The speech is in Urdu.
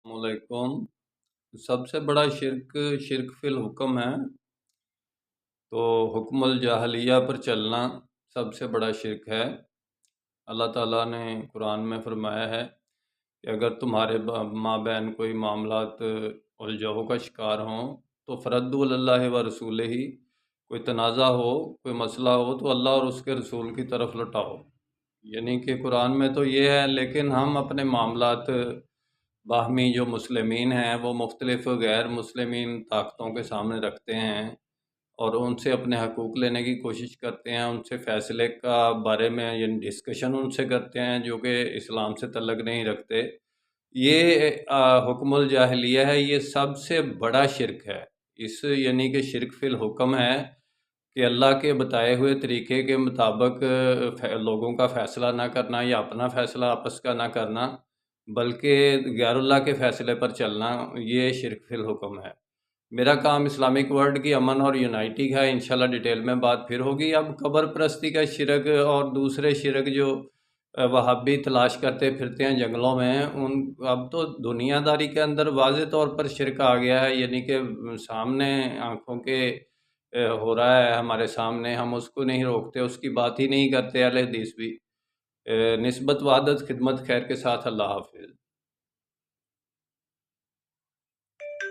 السلام علیکم۔ سب سے بڑا شرک فی الحکم ہے، تو حکم الجاہلیہ پر چلنا سب سے بڑا شرک ہے۔ اللہ تعالیٰ نے قرآن میں فرمایا ہے کہ اگر تمہارے مابین کوئی معاملات الجھاؤ کا شکار ہوں تو فردوا اللہ و رسول ہی، کوئی تنازع ہو، کوئی مسئلہ ہو تو اللہ اور اس کے رسول کی طرف لوٹاؤ۔ یعنی کہ قرآن میں تو یہ ہے، لیکن ہم اپنے معاملات باہمی جو مسلمین ہیں وہ مختلف غیر مسلمین طاقتوں کے سامنے رکھتے ہیں اور ان سے اپنے حقوق لینے کی کوشش کرتے ہیں، ان سے فیصلے کا بارے میں یعنی ڈسکشن ان سے کرتے ہیں جو کہ اسلام سے تعلق نہیں رکھتے۔ یہ حکم الجاہلیہ ہے، یہ سب سے بڑا شرک ہے۔ یعنی کہ شرک فی الحکم ہے کہ اللہ کے بتائے ہوئے طریقے کے مطابق لوگوں کا فیصلہ نہ کرنا یا اپنا فیصلہ آپس کا نہ کرنا، بلکہ غیر اللہ کے فیصلے پر چلنا، یہ شرک فی الحکم ہے۔ میرا کام اسلامک ورلڈ کی امن اور یونائٹی کا ہے، انشاءاللہ ڈیٹیل میں بات پھر ہوگی۔ اب قبر پرستی کا شرک اور دوسرے شرک جو وہابی تلاش کرتے پھرتے ہیں جنگلوں میں، اب تو دنیا داری کے اندر واضح طور پر شرک آ گیا ہے، یعنی کہ سامنے آنکھوں کے ہو رہا ہے ہمارے سامنے، ہم اس کو نہیں روکتے، اس کی بات ہی نہیں کرتے۔ اہل حدیث بھی نسبت وحدت خدمت خیر کے ساتھ اللہ حافظ۔